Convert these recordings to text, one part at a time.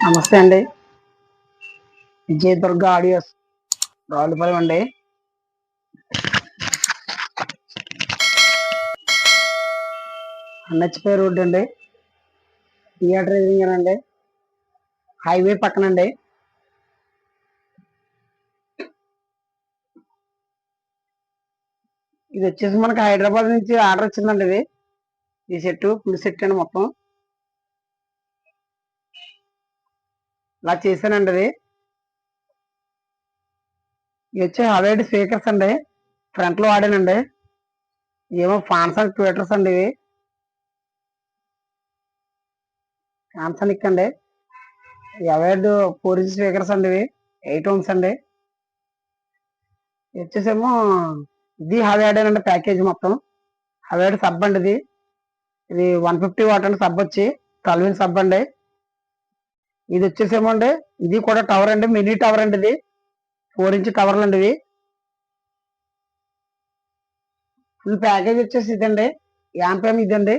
నమస్తే అండి. విజయదుర్గ ఆడియోస్ రావులపాలెం అండి. అన్నచ్చిపేట రోడ్ అండి. థియేటర్ ఎదురుగానండి. హైవే పక్కనండి. ఇది వచ్చేసి మనకి హైదరాబాద్ నుంచి ఆర్డర్ వచ్చిందండి. ఈ సెట్ ఫుల్ సెట్ అండి. మొత్తం ఇలా చేశానండి. ఇది వచ్చి హవేడ్ స్పీకర్స్ అండి. ఫ్రంట్ లో వాడానండి. ఏమో ఫాన్సన్ ట్విటర్స్ అండి. ఇవి సామ్సంగ్ అండి. హవేడ్ 4 ఇంచ్ స్పీకర్స్ అండి. ఇవి 8 ohms అండి. వచ్చేసేమో ఇది హవేడ్ అండి. ప్యాకేజ్ మొత్తం హవేడ్ సబ్ అండి. ఇది 150 వాట్ అండి. సబ్ వచ్చి 12 inch సబ్ అండి. ఇది వచ్చేసేమో అండి, ఇది కూడా టవర్ అండి. మినీ టవర్ అండి. ఇది 4 ఇంచ్ టవర్లు అండి. ఇవి ఫుల్ ప్యాకేజ్ వచ్చేసి ఇదండి. యాంప్ ఇదండి.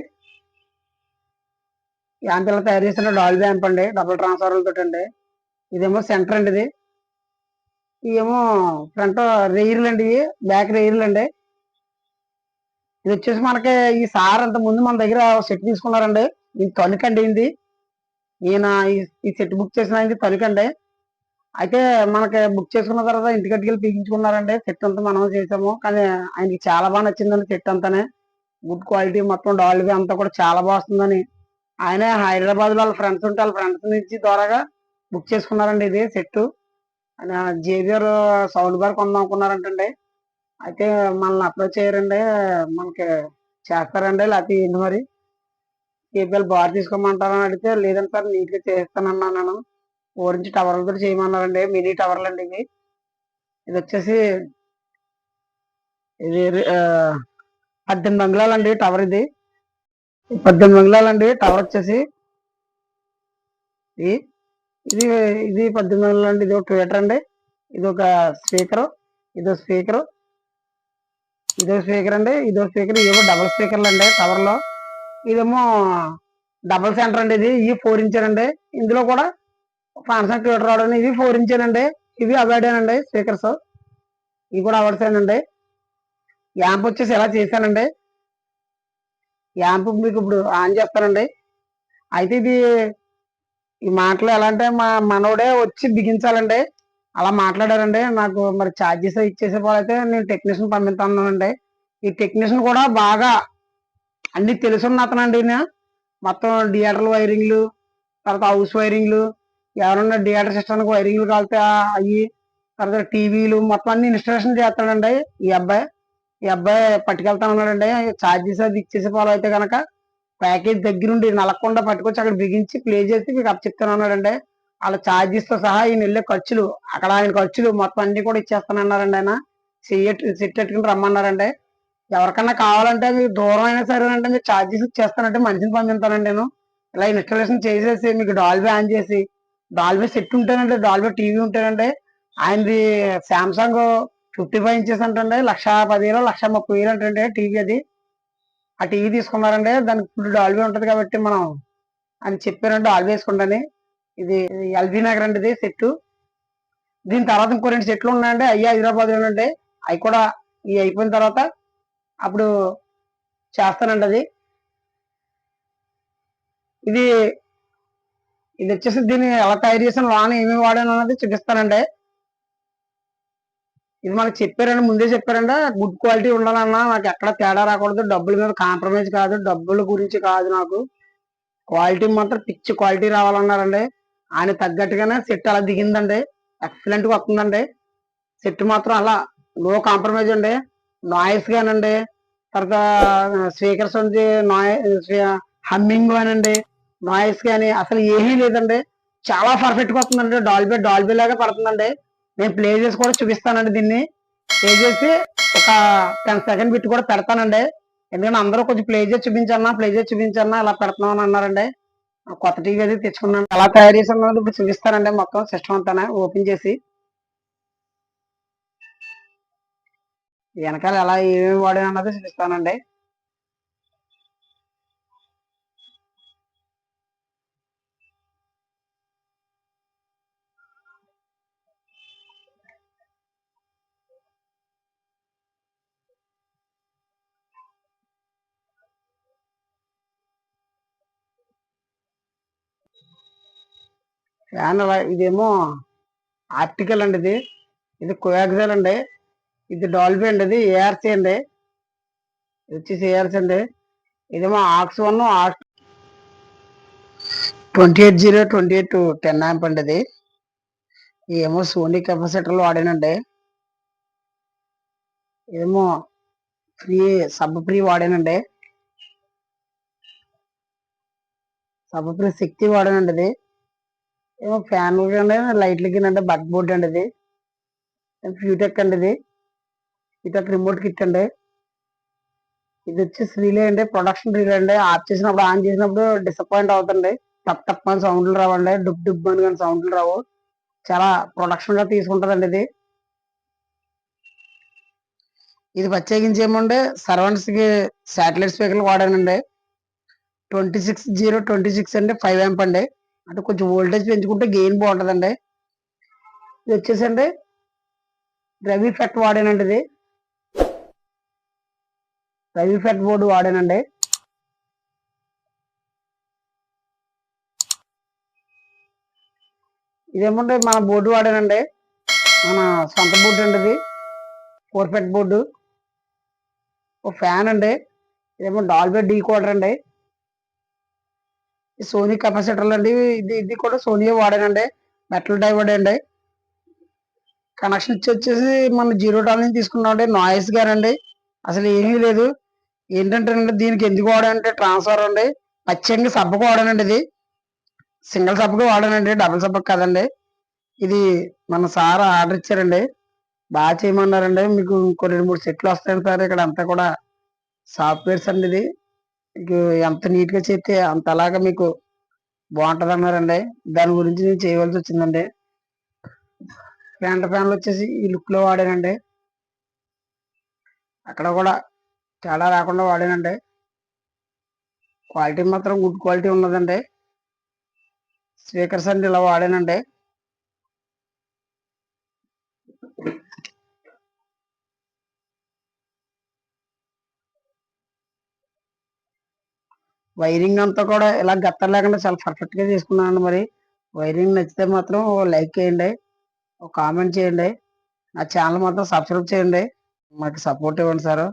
యాంప్ ఇలా తయారు చేసిన డాల్బీ యాంప్ అండి. డబుల్ ట్రాన్స్ఫార్మర్ తోటి అండి. ఇదేమో సెంటర్ అండి. ఇవేమో ఫ్రంట్ రెయిర్లు అండి. ఇవి బ్యాక్ రెయిర్లు అండి. ఇది వచ్చేసి మనకి ఈ సార్ అంత ముందు మన దగ్గర సెట్ తీసుకున్నారండి. ఇది తణుకండి. ఇది ఈయన ఈ సెట్ బుక్ చేసిన ఇది తణుకండి. అయితే మనకి బుక్ చేసుకున్న తర్వాత ఇంటికట్టుకు వెళ్ళి పీకించుకున్నారండి. సెట్ అంతా మనం చేసాము, కానీ ఆయనకి చాలా బాగా నచ్చిందండి. సెట్ అంతానే గుడ్ క్వాలిటీ, మొత్తం డాల్బీ అంతా కూడా చాలా బాగా వస్తుందని ఆయన హైదరాబాద్ లో వాళ్ళ ఫ్రెండ్స్ ఉంటే వాళ్ళ ఫ్రెండ్స్ నుంచి ద్వారాగా బుక్ చేసుకున్నారండి. ఇది సెట్ ఆయన జేవియర్ సౌండ్ బార్ కొందాం అనుకున్నారంటండి. అయితే మనల్ని అప్రోచ్ చేయరండి. మనకి చేస్తారండి, లేకపోతే ఏంటి మరి కేపీఎల్ బార్ తీసుకోమంటారని అడిగితే లేదండి సార్, నీట్ గా చేస్తానన్నా నేను. 4 ఇంచ్ టవర్లతో చేయమన్నారండి. మినీ టవర్లు అండి. ఇవి ఇది వచ్చేసి ఇది 18 అంగుళాలండి టవర్. ఇది 18 అంగుళాలండి టవర్ వచ్చేసి ఇది ఇది ఇది 18 అంగుళాలు అండి. ఇది ఒక ట్విటర్ అండి. ఇది ఒక స్పీకర్, ఇదో స్పీకర్, ఇదో స్పీకర్ అండి, ఇదో స్పీకర్. ఇవేమో డబుల్ స్పీకర్లు అండి టవర్ లో. ఇదేమో డబుల్ సెంటర్ అండి. ఇది 4 ఇంచ్ అండి. ఇందులో కూడా సామ్సంగ్ ట్విటర్ రావడం. ఇది 4 ఇంచ్ అండి. ఇవి అవార్డేనండి స్పీకర్స్. ఇవి కూడా అవార్డ్సేనండి. యాంప్ వచ్చేసి ఎలా చేశానండి. యాంప్ మీకు ఇప్పుడు ఆన్ చేస్తానండి. అయితే ఇది ఈ మాటలు ఎలా అంటే మా మనోడే వచ్చి బిగించాలండి. అలా మాట్లాడారండి. నాకు మరి ఛార్జెస్ ఇచ్చేసే వాళ్ళైతే నేను టెక్నీషియన్ పంపిస్తానండి. ఈ టెక్నీషియన్ కూడా బాగా అన్ని తెలుసున్న అతనండి. మొత్తం థియేటర్ల వైరింగ్లు, తర్వాత హౌస్ వైరింగ్లు, ఎవరన్నా థియేటర్ సిస్టమ్కి వైరింగ్లు కాలితే అవి, తర్వాత టీవీలు మొత్తం అన్ని ఇన్స్టాలేషన్ చేస్తాడండి ఈ అబ్బాయి. ఈ అబ్బాయి పట్టుకెళ్తానన్నాడండి. ఛార్జెస్ అది ఇచ్చేసే వాళ్ళు అయితే కనుక ప్యాకేజ్ దగ్గరుండి నలగకుండా పట్టుకొచ్చి అక్కడ బిగించి ప్లే చేసి మీకు అప్ చెప్తానన్నాడండి. వాళ్ళ ఛార్జెస్ తో సహా ఈయన వెళ్ళే ఖర్చులు, అక్కడ ఆయన ఖర్చులు మొత్తం అన్ని కూడా ఇచ్చేస్తానన్నారండి. ఆయన సెట్ పెట్టుకుని రమ్మన్నారండి. ఎవరికన్నా కావాలంటే మీకు దూరం అయినా సరేనంటే మీరు ఛార్జెస్ ఇచ్చేస్తానంటే మనిషిని పంపిస్తానండి నేను. ఇలా ఇన్స్టాలేషన్ చేసేసి మీకు డాల్బీ ఆన్ చేసి, డాల్బీ సెట్ ఉంటేనండి, డాల్బీ టీవీ ఉంటేనండి. ఆయనది శాంసంగ్ 55 ఇంచెస్ అంటండి. 1,10,000 1,30,000 అంటే టీవీ అది. ఆ టీవీ తీసుకున్నారండి. దానికి ఫుల్ డాల్బీ ఉంటది కాబట్టి మనం అని చెప్పారండి డాల్బీ వేసుకుంటాని. ఇది ఎల్బీ నగర్ అండి. ఇది సెట్. దీని తర్వాత ఇంకో 2 సెట్లు ఉన్నాయండి. అయ్యి హైదరాబాద్ లోనండి. అవి కూడా ఇవి అయిపోయిన తర్వాత అప్పుడు చేస్తానండి. అది ఇది ఇది వచ్చేసి దీన్ని ఎలా తయారు చేసిన లోన ఏమేమి వాడాను అన్నది చూపిస్తానండి. ఇది మనకు చెప్పారండి, ముందే చెప్పారండి. గుడ్ క్వాలిటీ ఉండాలన్నా, నాకు ఎక్కడ తేడా రాకూడదు, డబ్బుల మీద కాంప్రమైజ్ కాదు, డబ్బుల గురించి కాదు, నాకు క్వాలిటీ మాత్రం పిచ్చి క్వాలిటీ రావాలన్నారండి. ఆయన తగ్గట్టుగానే సెట్ అలా దిగిందండి. ఎక్సలెంట్ గా వస్తుందండి. సెట్ మాత్రం అలా నో కాంప్రమైజ్ అండి. నాయిస్ గానండి, తర్వాత స్పీకర్స్ ఉంది, హమ్మింగ్ అనండి, నాయిస్ కానీ అసలు ఏమీ లేదండి. చాలా పర్ఫెక్ట్ గా వస్తుందండి. డాల్బీ డాల్బీ లాగా పడుతుందండి. నేను ప్లే చేసి కూడా చూపిస్తానండి. దీన్ని ప్లే చేసి ఒక 10 సెకండ్ బిట్ కూడా పెడతానండి. ఎందుకంటే అందరూ కొంచెం ప్లే చేసి చూపించన్నా ఇలా పెడుతున్నాం అని అన్నారండి. కొత్త టీవీ అది తెచ్చుకున్నాను. ఎలా తయారు చేసి ఉన్నది ఇప్పుడు చూపిస్తానండి. మొత్తం సిస్టమ్ అంతా ఓపెన్ చేసి వెనకాల ఎలా ఏమేమి వాడాను అన్నది చూపిస్తానండి. ఫ్యాన్ ఇదేమో ఆర్టికల్ అండి, ఇది కోయాక్సల్ అండి, ఇది డాల్బీ అండి, ఇది ఏఆర్సీ అండి, ఇది వచ్చేసి ఏఆర్సీ అండి. ఇదేమో ఆక్స్ 1 ఆక్స్ 28028 10 ఆంప్ అండి. ఇది ఏమో సోనీ కెపాసిటర్లు వాడానండి. ఏమో ఫ్రీ సబ్ ఫ్రీ వాడానండి, సబ్ ఫ్రీ శక్తి వాడానండి. ఇది ఏమో ఫ్యాన్ అండి, లైట్లకి అండి, బక్ బోర్డ్ అండి, ఇది ఫ్యూటెక్ అండి, ఇది ఫ్యూటెక్ రిమోట్ కిట్ అండి. ఇది వచ్చేసి రిలే అండి, ప్రొడక్షన్ రిలే అండి. ఆఫ్ చేసినప్పుడు ఆన్ చేసినప్పుడు డిసప్పాయింట్ అవుతుంది, టప్ అని సౌండ్లు రావండి, డుబ్ డుబ్ అని కానీ సౌండ్లు రావు. చాలా ప్రొడక్షన్ గా తీసుకుంటదండి ఇది. ఇది ప్రత్యేకించి ఏమంటే సర్వెంట్స్ కి శాటిలైట్ స్పీకర్లు వాడానండి. 26026 అండి, 5 ఆంప్ అండి. అంటే కొంచెం వోల్టేజ్ పెంచుకుంటే గెయిన్ బాగుంటదండి. ఇది వచ్చేసండి రవి ఫెట్ వాడానండి, ఇది రవి ఫెట్ బోర్డు వాడానండి. ఇదేమంటే మన బోర్డు వాడానండి, మన సొంత బోర్డు అండి, ఇది 4 ఫెట్ బోర్డు. ఒక ఫ్యాన్ అండి, ఇదేమో డాల్బీ డీ కోడర్ అండి, సోనీ కెపాసిటర్లు అండి. ఇది కూడా సోనీ వాడానండి, మెటల్ డైవర్డ్ అండి. కనెక్షన్ వచ్చేసి మన 0 డాలర్ తీసుకున్నామండి, నాయిస్ గానండి అసలు ఏమీ లేదు. ఏంటంటే దీనికి ఎందుకు వాడానంటే ట్రాన్స్ఫర్ అండి, పచ్చంగా సబ్బకు వాడానండి. ఇది సింగిల్ సబ్బకు వాడానండి, డబుల్ సబ్బకు కాదండి. ఇది మన సార్ ఆర్డర్ ఇచ్చారండి, బాగా చేయమన్నారండి. మీకు ఇంకో 2-3 సెట్లు వస్తాయి సార్, ఇక్కడ అంతా కూడా సాఫ్ట్వేర్స్ అండి. ఇది మీకు ఎంత నీట్ గా చేస్తే అంత అలాగా మీకు బాగుంటది అన్నారండి. దాని గురించి నేను చేయవలసి వచ్చిందండి. ఫ్యాన్లు వచ్చేసి ఈ లుక్ లో వాడానండి, అక్కడ కూడా తేడా రాకుండా వాడానండి. క్వాలిటీ మాత్రం గుడ్ క్వాలిటీ ఉన్నదండి. స్పీకర్స్ అండి ఇలా వాడానండి. వైరింగ్ అంతా కూడా ఇలా గత్తర్ లేకుండా చాలా పర్ఫెక్ట్ గా తీసుకున్నానండి. మరి వైరింగ్ నచ్చితే మాత్రం లైక్ చేయండి, ఒక కామెంట్ చేయండి, నా ఛానల్ మాత్రం సబ్స్క్రైబ్ చేయండి, మాకు సపోర్ట్ ఇవ్వండి సార్.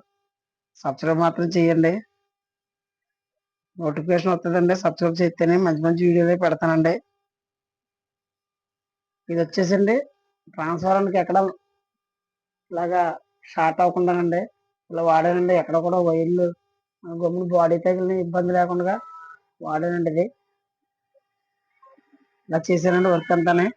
సబ్స్క్రైబ్ మాత్రం చేయండి, నోటిఫికేషన్ వస్తుందండి. సబ్స్క్రైబ్ చేస్తేనే మంచి మంచి వీడియోలు పెడతానండి. ఇది వచ్చేసండి ట్రాన్స్ఫార్మర్కి ఎక్కడ ఇలాగా షార్ట్ అవ్వకుండానండి ఇలా వాడానండి. ఎక్కడ కూడా వైర్లు గమ్ములు బాడీ తగిలిన ఇబ్బంది లేకుండా వాడానండి. ఇది ఇలా చేశానండి వర్క్ అంతానే.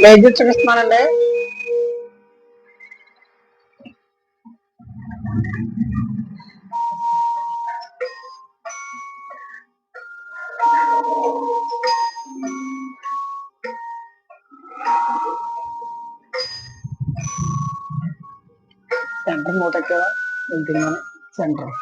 లైట్ చూపిస్తున్నానండి. సెంటర్ మూట centre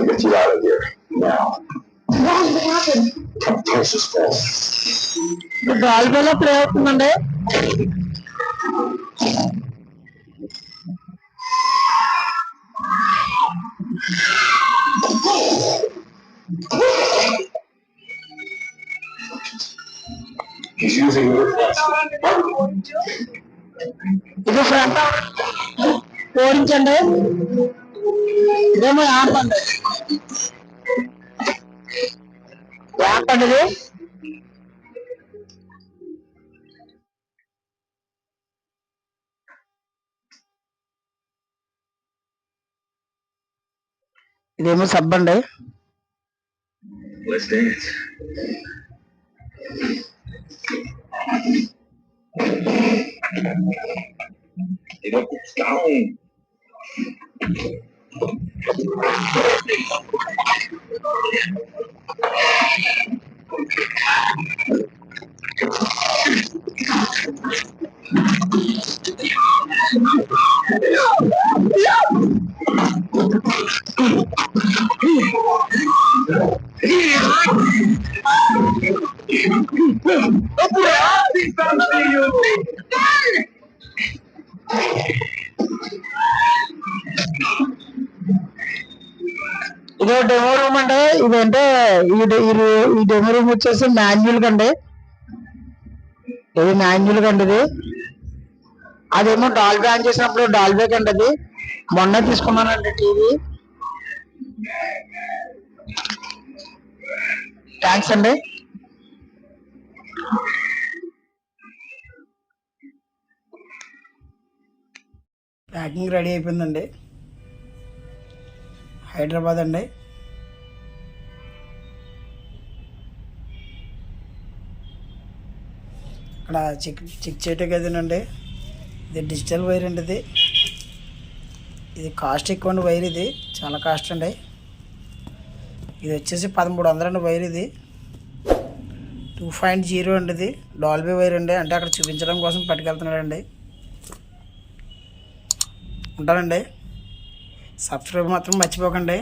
Get you out of here now. What happened? Precious fall. గాలిలో ప్లే అవుతుందండి. He's using the reflex. ఇది ఫ్రంట్ ఓడించండి. ఇదేమో యాప్ అండి, యాప్ అండి ఇది. ఇదేమో సబ్ అండి. Let's dance. Get up, it's down. ఇదో డెమో రూమ్ అండి. ఇదంటే ఈ డెమో రూమ్ వచ్చేసి మాన్యువల్ కండి. ఇది మాన్యువల్ కండి ఇది. అదేమో డాల్బీ ఆన్ చేసినప్పుడు డాల్బీ కండి అది. మొన్న తీసుకున్నానండి టీవీ. థ్యాంక్స్ అండి. ప్యాకింగ్ రెడీ అయిపోయిందండి. హైదరాబాద్ అండి. ఇక్కడ చెక్ చేయటం కదండి. ఇది డిజిటల్ వైర్ అండి. ఇది కాస్ట్ ఎక్కువ అండి. వైర్ ఇది చాలా కాస్ట్ అండి. ఇది వచ్చేసి 1300 అండి వైర్. ఇది 2.0 అండి. ఇది డాల్బీ వైర్ అండి. అంటే అక్కడ చూపించడం కోసం పట్టుకెళ్తున్నాడండి. ఉంటానండి. సబ్స్క్రైబ్ మాత్రం మర్చిపోకండి.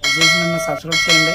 దయచేసి నన్ను సబ్స్క్రైబ్ చేయండి.